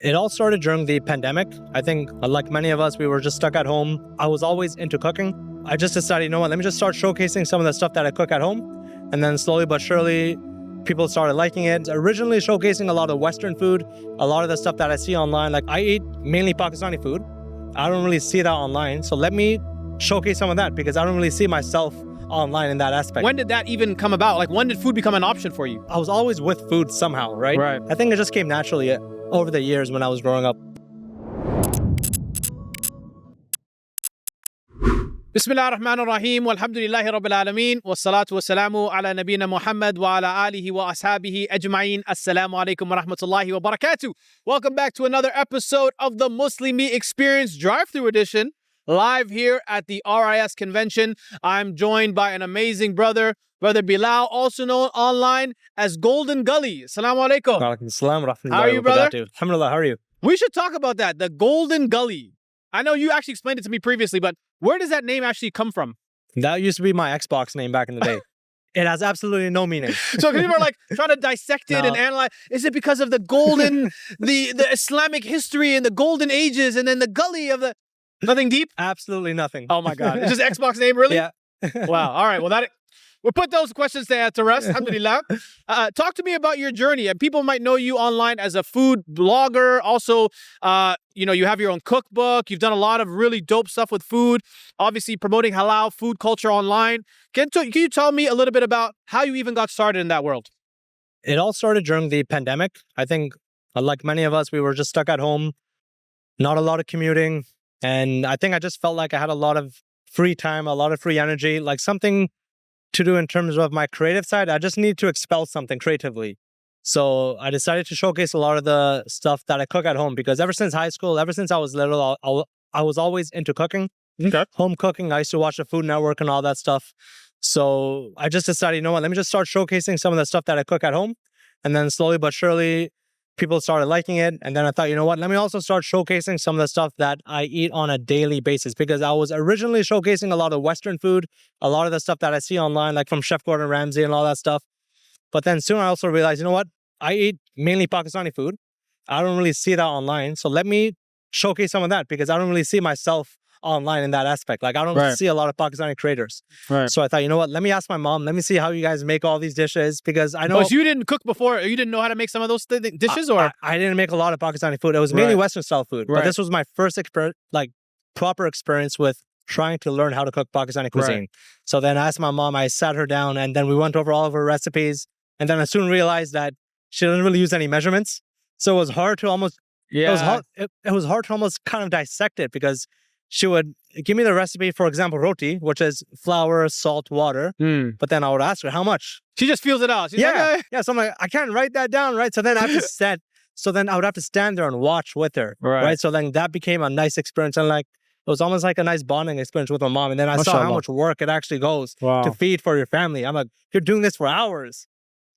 It all started during the pandemic. I think, like many of us, we were just stuck at home. I was always into cooking. I just decided, you know what, let me just start showcasing some of the stuff that I cook at home. And then slowly but surely, people started liking it. Originally showcasing a lot of Western food, a lot of the stuff that I see online. Like I eat mainly Pakistani food. I don't really see that online. So let me showcase some of that because I don't really see myself online in that aspect. When did that even come about? Like when did food become an option for you? I was always with food somehow, right? Right. I think it just came naturally over the years when I was growing up. Bismillah ar-Rahman ar-Rahim, walhamdulillahi rabbil alameen, wassalatu wassalamu ala nabina Muhammad wa ala alihi wa ashabihi ajma'een. Assalamu alaikum wa rahmatullahi wa barakatuh. Welcome back to another episode of the Muslimi Experience Drive-Thru Edition, live here at the RIS convention. I'm joined by an amazing brother Bilal, also known online as Golden Gully. Assalamu alaikum. Wa alaikum assalam wa rahmatullahi How are you, wa brother? barakatuh. Alhamdulillah, how are you? We should talk about that, the Golden Gully. I know you actually explained it to me previously, but where does that name actually come from? That used to be my Xbox name back in the day. It has absolutely no meaning. So people are like trying to dissect it and analyze. Is it because of the golden, the Islamic history and the golden ages and then the gully of the... Nothing deep? Absolutely nothing. Oh my God. It's just Xbox name, really? Yeah. Wow. All right. Well, we'll put those questions to rest. Alhamdulillah. Talk to me about your journey. And people might know you online as a food blogger. Also, you have your own cookbook. You've done a lot of really dope stuff with food. Obviously, promoting halal food culture online. Can you tell me a little bit about how you even got started in that world? It all started during the pandemic. I think, like many of us, we were just stuck at home. Not a lot of commuting. And I think I just felt like I had a lot of free time, a lot of free energy, like something to do in terms of my creative side. I just need to expel something creatively. So I decided to showcase a lot of the stuff that I cook at home because ever since high school, ever since I was little, I was always into cooking. Okay. Home cooking. I used to watch the Food Network and all that stuff. So I just decided, you know what, let me just start showcasing some of the stuff that I cook at home. And then slowly but surely, people started liking it. And then I thought, you know what, let me also start showcasing some of the stuff that I eat on a daily basis because I was originally showcasing a lot of Western food, a lot of the stuff that I see online, like from Chef Gordon Ramsay and all that stuff. But then soon I also realized, you know what, I eat mainly Pakistani food. I don't really see that online. So let me showcase some of that because I don't really see myself online in that aspect. Like I don't see a lot of Pakistani creators. Right. So I thought, you know what, let me ask my mom, let me see how you guys make all these dishes because I know... But you didn't cook before? You didn't know how to make some of those dishes? Or I didn't make a lot of Pakistani food. It was mainly Western style food. But this was my first proper experience with trying to learn how to cook Pakistani cuisine. So then I asked my mom, I sat her down and then we went over all of her recipes. And then I soon realized that she didn't really use any measurements. So it was hard to almost... Yeah. It was hard to almost kind of dissect it because she would give me the recipe, for example, roti, which is flour, salt, water. But then I would ask her, how much? She just feels it out. She's like, eh. Yeah. So I'm like, I can't write that down, right? So then I have to I would have to stand there and watch with her, right? So then that became a nice experience. And it was almost like a nice bonding experience with my mom. And then I saw how much work it actually goes to feed for your family. I'm like, you're doing this for hours.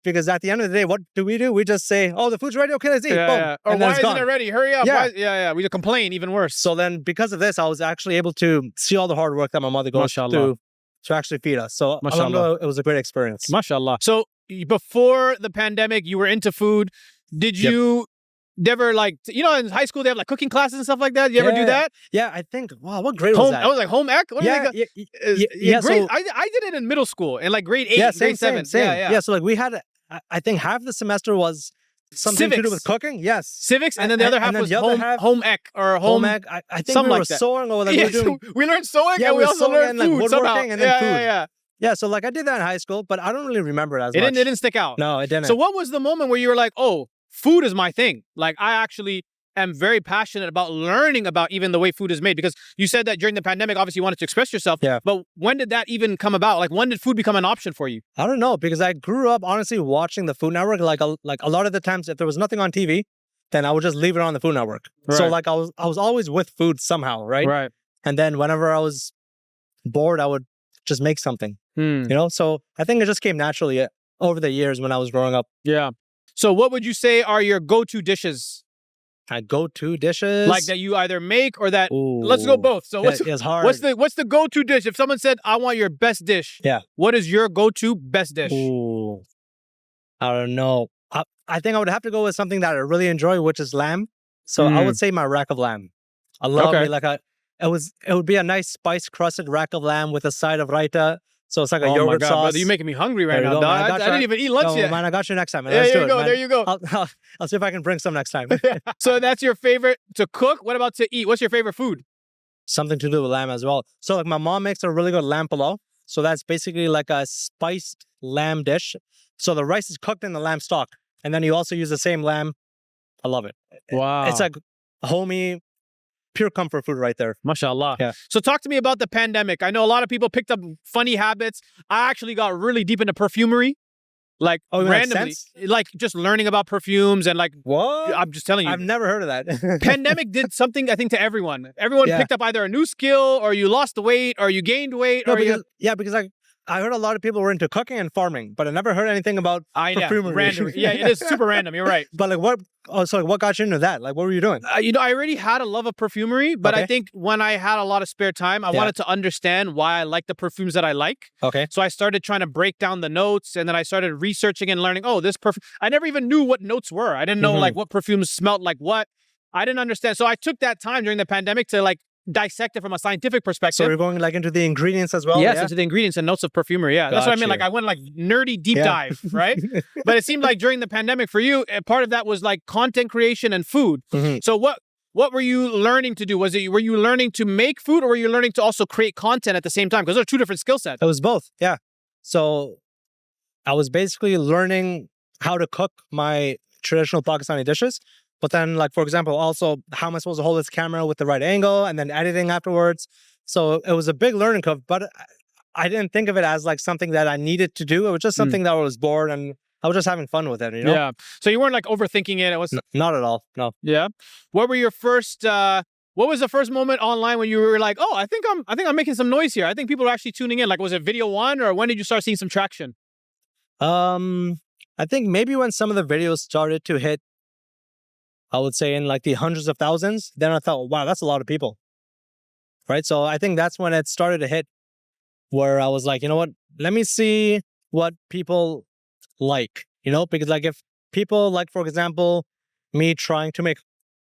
Because at the end of the day, what do? We just say, oh, the food's ready. Okay, let's eat. Yeah, Boom. yeah. Or and why isn't it ready? Hurry up. Yeah. We just complain even worse. So then because of this, I was actually able to see all the hard work that my mother goes through to actually feed us. So alhamdulillah, it was a great experience. MashaAllah. So before the pandemic, you were into food. Did you never in high school, they have cooking classes and stuff like that? You ever do that? Yeah, I think, wow, what grade was that? I was like home ec? What yeah. Grade, I did it in middle school in grade 8, grade 7. Same. Yeah. So we had... I think half the semester was something to do with cooking. Yes. Civics, and then the other half was home ec or home ec. I think we were sewing or we learned sewing and we also learned food woodworking and then food. Yeah. So I did that in high school, but I don't really remember it as much. It didn't stick out. No, it didn't. So what was the moment where you were like, oh, food is my thing? Like I actually am very passionate about learning about even the way food is made, because you said that during the pandemic, obviously you wanted to express yourself. Yeah. But when did that even come about? Like when did food become an option for you? I don't know, because I grew up honestly watching the Food Network. Like a lot of the times, if there was nothing on TV, then I would just leave it on the Food Network. Right. So I was always with food somehow, right? Right. And then whenever I was bored, I would just make something. So I think it just came naturally over the years when I was growing up. Yeah. So what would you say are your go-to dishes? My go-to dishes? Like that you either make or that... Ooh. Let's go both. So it's hard. What's the go-to dish? If someone said, I want your best dish, what is your go-to best dish? Ooh. I don't know. I think I would have to go with something that I really enjoy, which is lamb. So I would say my rack of lamb. I love me like it would be a nice spice crusted rack of lamb with a side of raita. So it's like a Oh my yogurt God, sauce. brother, you're making me hungry right There you now, go, man. dog. I didn't even eat lunch No, yet. man, I got you next time. Man. Yeah, Let's there do you it, go. man. There you go. I'll see if I can bring some next time. So that's your favorite to cook. What about to eat? What's your favorite food? Something to do with lamb as well. So like my mom makes a really good lamb pulao. So that's basically like a spiced lamb dish. So the rice is cooked in the lamb stock, and then you also use the same lamb. I love it. Wow. It's like homey, pure comfort food right there. MashaAllah. Yeah. So talk to me about the pandemic. I know a lot of people picked up funny habits. I actually got really deep into perfumery. Like Oh, you mean like randomly. scents? Like just learning about perfumes and like What? I'm just telling you. I've never heard of that. Pandemic did something, I think, to everyone. Everyone Yeah. picked up either a new skill or you lost weight or you gained weight No, or you... because I heard a lot of people were into cooking and farming, but I never heard anything about I know. perfumery. Random. Yeah, it is super random. You're right. But like what? Oh, so like what got you into that? Like what were you doing? I already had a love of perfumery, but I Okay. think when I had a lot of spare time, I Yeah. wanted to understand why I like the perfumes that I like. Okay. So I started trying to break down the notes, and then I started researching and learning, oh, this perfume. I never even knew what notes were. I didn't know like what perfumes smelled like what. I didn't understand. So I took that time during the pandemic to like dissect it from a scientific perspective. So you're going like into the ingredients as well? Yes, yeah? into the ingredients and notes of perfumery. Yeah, that's what I mean. Got Like you. I went like nerdy deep Yeah. dive, right? But it seemed like during the pandemic for you, part of that was like content creation and food. Mhm. So what were you learning to do? Were you learning to make food, or were you learning to also create content at the same time? Because those are two different skill sets. It was both. Yeah. So I was basically learning how to cook my traditional Pakistani dishes. But then, like, for example, also how am I supposed to hold this camera with the right angle and then editing afterwards. So it was a big learning curve, but I didn't think of it as like something that I needed to do. It was just something that I was bored and I was just having fun with it, you know? Yeah. So you weren't like overthinking it. It was Not at all. No. yeah. What were your first? What was the first moment online when you were like, oh, I think I'm making some noise here. I think people are actually tuning in. Like, was it video one, or when did you start seeing some traction? I think maybe when some of the videos started to hit, I would say in like the hundreds of thousands, then I thought, wow, that's a lot of people. Right. So I think that's when it started to hit where I was like, you know what, let me see what people like, you know, because like if people like, for example, me trying to make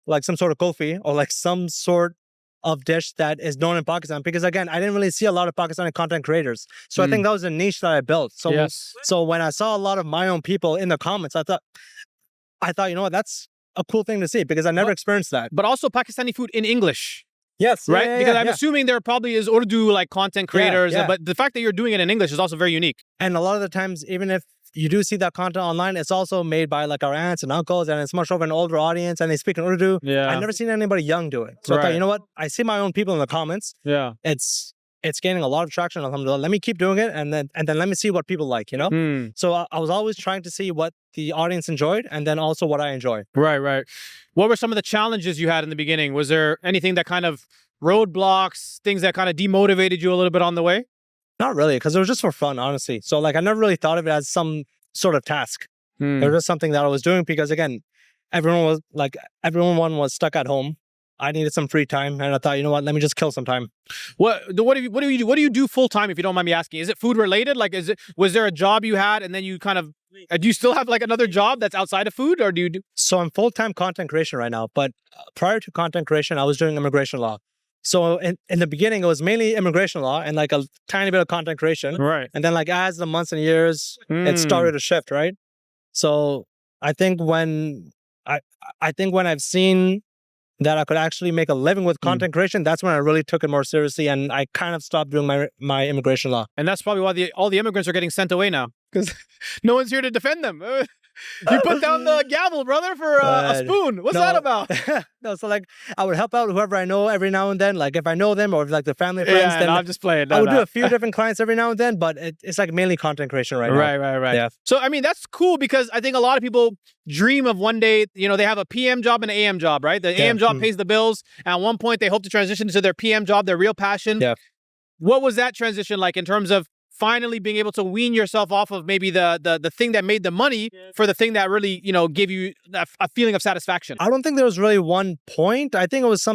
like some sort of kulfi or like some sort of dish that is known in Pakistan, because again, I didn't really see a lot of Pakistani content creators. So I think that was a niche that I built. So, Yes. so when I saw a lot of my own people in the comments, I thought, you know what, that's a cool thing to see because I never experienced that. But also Pakistani food in English, Yes. right? Because I'm assuming there probably is Urdu like content creators, yeah. but the fact that you're doing it in English is also very unique. And a lot of the times, even if you do see that content online, it's also made by like our aunts and uncles, and it's much of an older audience, and they speak in Urdu. Yeah. I've never seen anybody young do it. So I Right. thought, you know what? I see my own people in the comments. Yeah. It's gaining a lot of traction. Alhamdulillah. Let me keep doing it, and then let me see what people like. You know. Hmm. So I was always trying to see what the audience enjoyed, and then also what I enjoy. Right. What were some of the challenges you had in the beginning? Was there anything that kind of roadblocks, things that kind of demotivated you a little bit on the way? Not really, because it was just for fun, honestly. So like I never really thought of it as some sort of task. Hmm. It was just something that I was doing because again, everyone was stuck at home. I needed some free time, and I thought, you know what, let me just kill some time. What do you do full time, if you don't mind me asking? Is it food related? Like, was there a job you had and then you kind of do you still have like another job that's outside of food, or do you do? So I'm full-time content creation right now, but prior to content creation, I was doing immigration law. So in the beginning, it was mainly immigration law and like a tiny bit of content creation. Right. And then like as the months and years, it Mm. started to shift, right? So I think when I've seen that I could actually make a living with content creation, that's when I really took it more seriously, and I kind of stopped doing my immigration law. And that's probably why all the immigrants are getting sent away now, because no one's here to defend them. You put down the gavel, brother, for a But spoon. What's no. that about? No, so like I would help out whoever I know every now and then. Like if I know them or if like the family friends, Yeah, then no, I'm just playing. I would do a few different clients every now and then, but it's like mainly content creation right now. Right. Yeah. So, I mean, that's cool, because I think a lot of people dream of one day, you know, they have a PM job and an AM job, right? The AM job pays the bills. And at one point, they hope to transition to their PM job, their real passion. Yeah. What was that transition like in terms of finally being able to wean yourself off of maybe the thing that made the money for the thing that really, you know, gave you a feeling of satisfaction? I don't think there was really one point. I think it was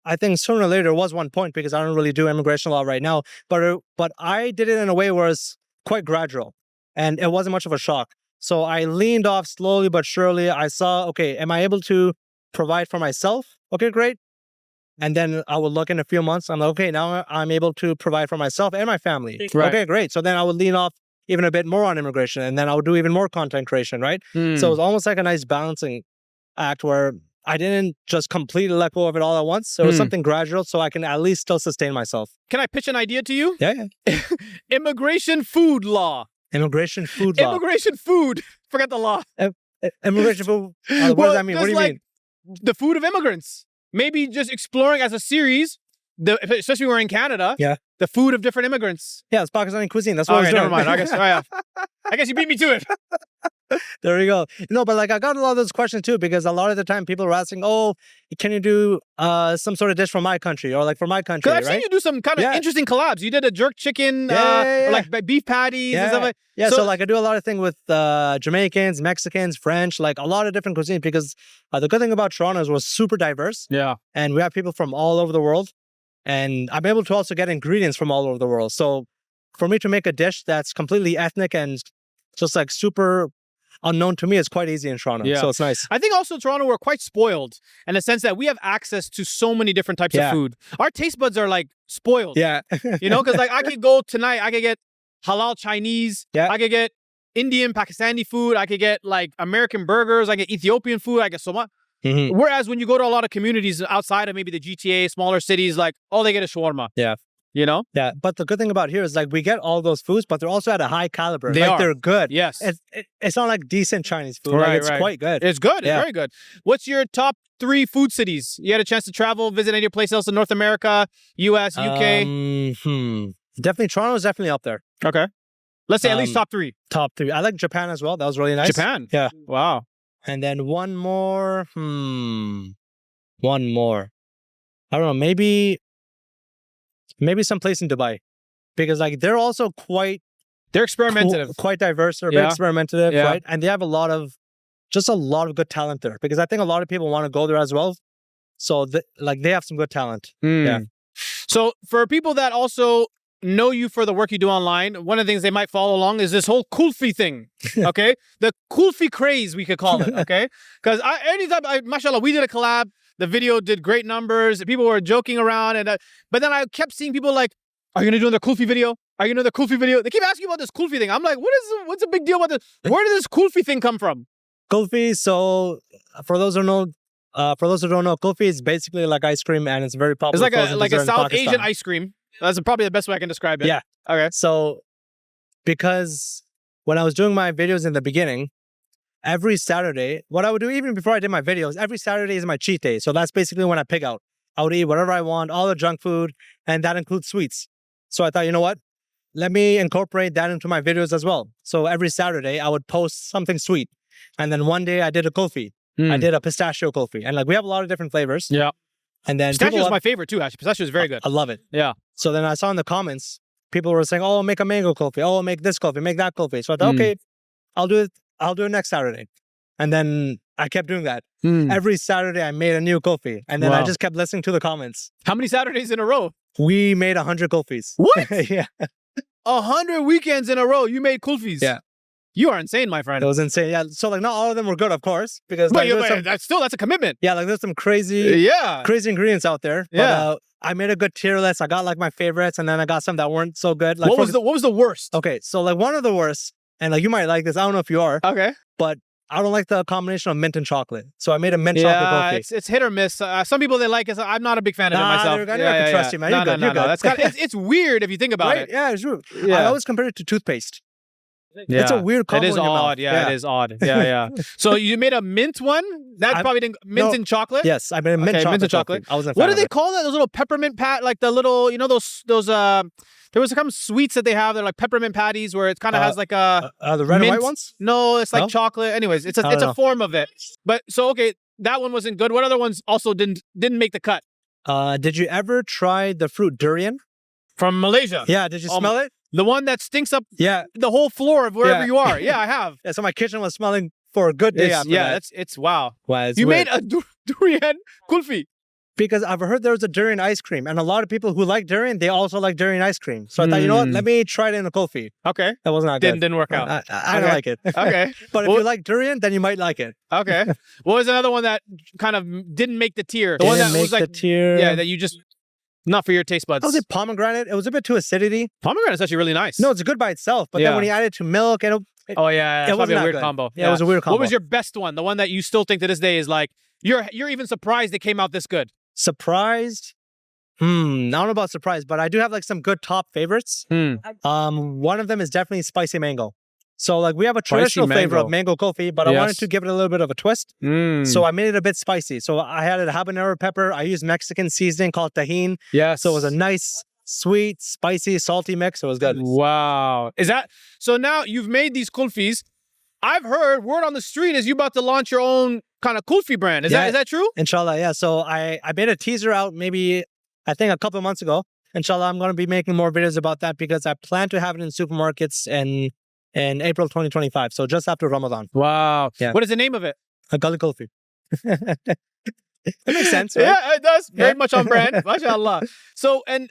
I think sooner or later there was one point, because I don't really do immigration law right now, but I did it in a way where it's quite gradual and it wasn't much of a shock. So I leaned off slowly but surely. I saw, okay, am I able to provide for myself. Okay, great. And then I would look in a few months. I'm like, okay, now I'm able to provide for myself and my family. Right. Okay, great. So then I would lean off even a bit more on immigration, and then I would do even more content creation, right? So it was almost like a nice balancing act where I didn't just completely let go of it all at once. So it was something gradual, so I can at least still sustain myself. Can I pitch an idea to you? Yeah. Immigration food law. Immigration food law. Immigration food. Forget the law. Immigration food. What does that mean? What do you mean? The food of immigrants. Maybe just exploring as a series, especially we're in Canada. Yeah. The food of different immigrants. Yeah, it's Pakistani cuisine. That's what I was doing. Never mind. I guess. I guess you beat me to it. There we go. No, but like I got a lot of those questions too, because a lot of the time people were asking, "Oh, can you do some sort of dish from my country or like from my country?" Because I've seen you do some kind of interesting collabs. You did a jerk chicken, or like beef patties and stuff like. Yeah, so like I do a lot of things with Jamaicans, Mexicans, French, like a lot of different cuisine. Because the good thing about Toronto is we're super diverse. Yeah, and we have people from all over the world, and I'm able to also get ingredients from all over the world. So for me to make a dish that's completely ethnic and just like super unknown to me, it's quite easy in Toronto. Yeah. So it's nice. I think also Toronto, we're quite spoiled in the sense that we have access to so many different types of food. Our taste buds are like spoiled. Yeah. You know, because like I could go tonight, I could get halal Chinese. Yeah. I could get Indian, Pakistani food. I could get like American burgers. I get Ethiopian food. I get so much. Whereas when you go to a lot of communities outside of maybe the GTA, smaller cities, like all they get is shawarma. Yeah. You know? Yeah. But the good thing about here is like we get all those foods, but they're also at a high caliber. They're good. Yes. It's not like decent Chinese food. Right, like, it's quite good. It's good. It's very good. What's your top 3 food cities? You had a chance to travel, visit any place else in North America, US, UK? Definitely. Toronto is definitely up there. Okay. Let's say at least top 3. Top 3. I like Japan as well. That was really nice. Japan? Yeah. Wow. And then one more. One more. I don't know. Maybe someplace in Dubai, because like they're also quite experimentative, quite diverse. They're very experimentative, right? And they have a lot of good talent there, because I think a lot of people want to go there as well. So they have some good talent. Yeah. So for people that also know you for the work you do online, one of the things they might follow along is this whole kulfi thing. Okay, the kulfi craze, we could call it. Okay, because mashallah, we did a collab. The video did great numbers. People were joking around, and but then I kept seeing people like, "Are you gonna do another kulfi video? Are you gonna do another kulfi video?" They keep asking about this kulfi thing. I'm like, what's the big deal about this? Where did this kulfi thing come from? Kulfi. So for those who don't know, kulfi is basically like ice cream, and it's very popular. It's like a South Asian ice cream. That's probably the best way I can describe it. Yeah. Okay. So because when I was doing my videos in the beginning, every Saturday, what I would do even before I did my videos, every Saturday is my cheat day. So that's basically when I pig out. I would eat whatever I want, all the junk food, and that includes sweets. So I thought, you know what? Let me incorporate that into my videos as well. So every Saturday, I would post something sweet. And then one day I did a kulfi. I did a pistachio kulfi. And like we have a lot of different flavors. Yeah. And then pistachio is my favorite too, actually. Pistachio is very good. I love it. Yeah. So then I saw in the comments, people were saying, "Oh, make a mango kulfi. Oh, make this kulfi, make that kulfi." So I thought, okay, I'll do it next Saturday. And then I kept doing that. Every Saturday I made a new kulfi. And then I just kept listening to the comments. How many Saturdays in a row? We made 100 kulfis. What? Yeah. 100 weekends in a row you made kulfis. Yeah. You are insane, my friend. It was insane. Yeah. So like not all of them were good, of course, because but that's a commitment. Yeah, like there's some crazy ingredients out there. Yeah. But, I made a good tier list. I got like my favorites, and then I got some that weren't so good. Like what was the worst? Okay, so like one of the worst, and like you might like this. I don't know if you are. Okay. But I don't like the combination of mint and chocolate. So I made a mint chocolate kulfi. It's hit or miss. Some people they like it. I'm not a big fan of it myself. I can trust you, man. You're good. No. It's weird if you think about it. Yeah, it's true. Yeah. I always compare it to toothpaste. Yeah. It's a weird combo. It is odd. Yeah, it is odd. Yeah. So you made a mint one? That probably didn't and chocolate? Yes, I made a mint chocolate. Mint and chocolate. I wasn't. What do they call that? Those little peppermint like the little, those there was some sweets that they have. They're like peppermint patties where it kind of has like a the red and white ones? No, it's like chocolate. Anyways, it's a form of it. But so okay, that one wasn't good. What other ones also didn't make the cut? Did you ever try the fruit durian? From Malaysia. Yeah, did you smell it? The one that stinks up the whole floor of wherever you are. Yeah, I have. Yeah, so my kitchen was smelling for a good day after that. It's wow. Wow, you made a durian kulfi. Because I've heard there's a durian ice cream, and a lot of people who like durian, they also like durian ice cream. So I thought, you know what? Let me try it in a kulfi. Okay. That was not good. Didn't work out. I don't like it. Okay. But if you like durian, then you might like it. Okay. What was another one that kind of didn't make the tier? The Didn't one that make was like the tier. Yeah, that you just not for your taste buds. I was it pomegranate. It was a bit too acidity. Pomegranate's actually really nice. No, it's good by itself. But Yeah. then when you add it to milk, Oh yeah, it was a weird good. combo. Yeah, it was a weird combo. What was your best one? The one that you still think to this day is like you're even surprised it came out this good. Surprised? I don't know about surprised, but I do have like some good top favorites. One of them is definitely spicy mango. So like we have a traditional flavor of mango kulfi, but I wanted to give it a little bit of a twist. So I made it a bit spicy. So I had a habanero pepper. I used Mexican seasoning called tajin. Yes. So it was a nice, sweet, spicy, salty mix. It was good. Wow. Is that so? Now you've made these kulfis. I've heard word on the street is you about to launch your own kind of kulfi brand. Is that true? Inshallah, yeah. So I made a teaser out maybe I think a couple of months ago. Inshallah, I'm going to be making more videos about that because I plan to have it in supermarkets in April 2025. So just after Ramadan. Wow. Yeah. What is the name of it? A gully kulfi. It makes sense, right? Yeah, it does. Very much on brand. MashaAllah. So, and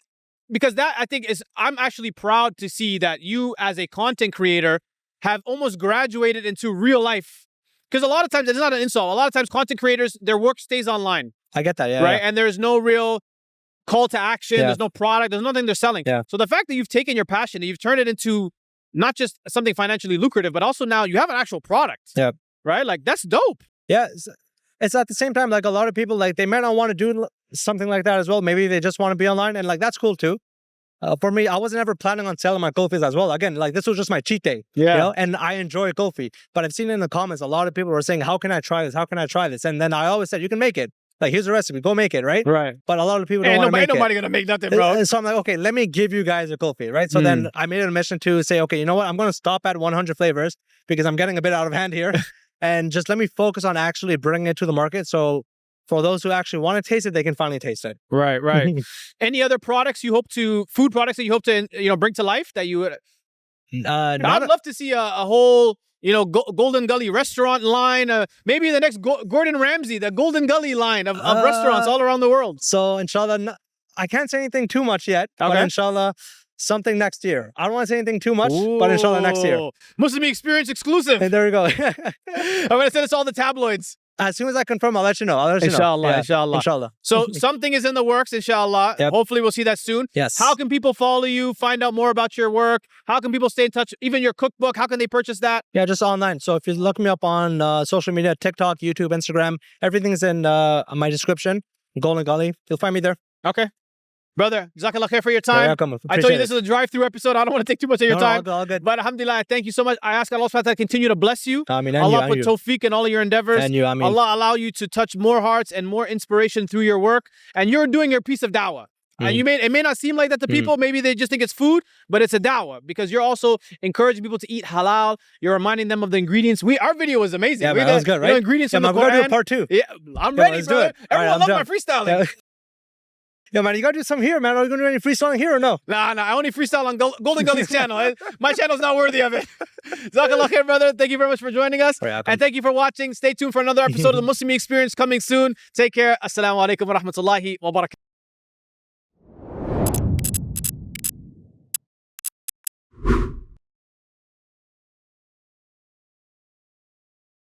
because that I think is, I'm actually proud to see that you as a content creator have almost graduated into real life. Because a lot of times, it's not an insult. A lot of times content creators, their work stays online. I get that, yeah. Right? Yeah. And there's no real call to action. Yeah. There's no product. There's nothing they're selling. Yeah. So the fact that you've taken your passion and you've turned it into not just something financially lucrative, but also now you have an actual product. Yeah. Right? Like that's dope. Yeah. It's at the same time, like a lot of people, like they might not want to do something like that as well. Maybe they just want to be online and like that's cool too. For me, I wasn't ever planning on selling my kulfis as well. Again, like this was just my cheat day. Yeah. You know? And I enjoy kulfi. But I've seen in the comments, a lot of people were saying, how can I try this? How can I try this? And then I always said, you can make it. Like, here's the recipe. Go make it, right? Right. But a lot of people don't want to make ain't nobody gonna make nothing, bro. it. So I'm like, okay, let me give you guys a kulfi, right? So then I made it a mission to say, okay, you know what? I'm going to stop at 100 flavors because I'm getting a bit out of hand here. And just let me focus on actually bringing it to the market. So for those who actually want to taste it, they can finally taste it. Right, right. Any other products you hope to, food products that you hope to, bring to life that you would? I'd love to see a whole, Golden Gully restaurant line. Maybe the next Gordon Ramsay, the Golden Gully line of restaurants all around the world. So inshallah, I can't say anything too much yet. Okay. But inshallah, something next year. I don't want to say anything too much, but inshallah next year. Muslimi Experience exclusive. Hey, there we go. I'm going to send us all the tabloids. As soon as I confirm, I'll let you know. Inshallah, Yeah, inshallah. Inshallah. So something is in the works, inshallah. Yep. Hopefully we'll see that soon. Yes. How can people follow you, find out more about your work? How can people stay in touch? Even your cookbook, how can they purchase that? Yeah, just online. So if you look me up on social media, TikTok, YouTube, Instagram, everything's in my description. Golden Gully. You'll find me there. Okay. Brother, Jazakallah khair for your time. Welcome. I told you this is a drive-through episode. I don't want to take too much of your time. All good. But alhamdulillah, thank you so much. I ask Allah subhanahu wa ta'ala to continue to bless you. Ameen. Allah put tawfiq in all of your endeavors. And you, Ameen. Allah allow you to touch more hearts and more inspiration through your work. And you're doing your piece of da'wah. And it may not seem like that to people. Maybe they just think it's food, but it's a da'wah because you're also encouraging people to eat halal. You're reminding them of the ingredients. Our video was amazing. Yeah, man, that was good, right? Ingredients yeah, from the man, we're going to do Quran. part 2. Yeah, I'm ready, let's brother. do it. Everyone All right, loves my freestyling. Yeah, man, you got to do some here, man. Are you going to do any freestyling here or no? Nah, I only freestyle on Golden Gully's channel. My channel's not worthy of it. Jazakallah khair, brother. Thank you very much for joining us. And thank you for watching. Stay tuned for another episode of the Muslimi Experience coming soon. Take care. Assalamu alaikum wa rahmatullahi wa barakatuh.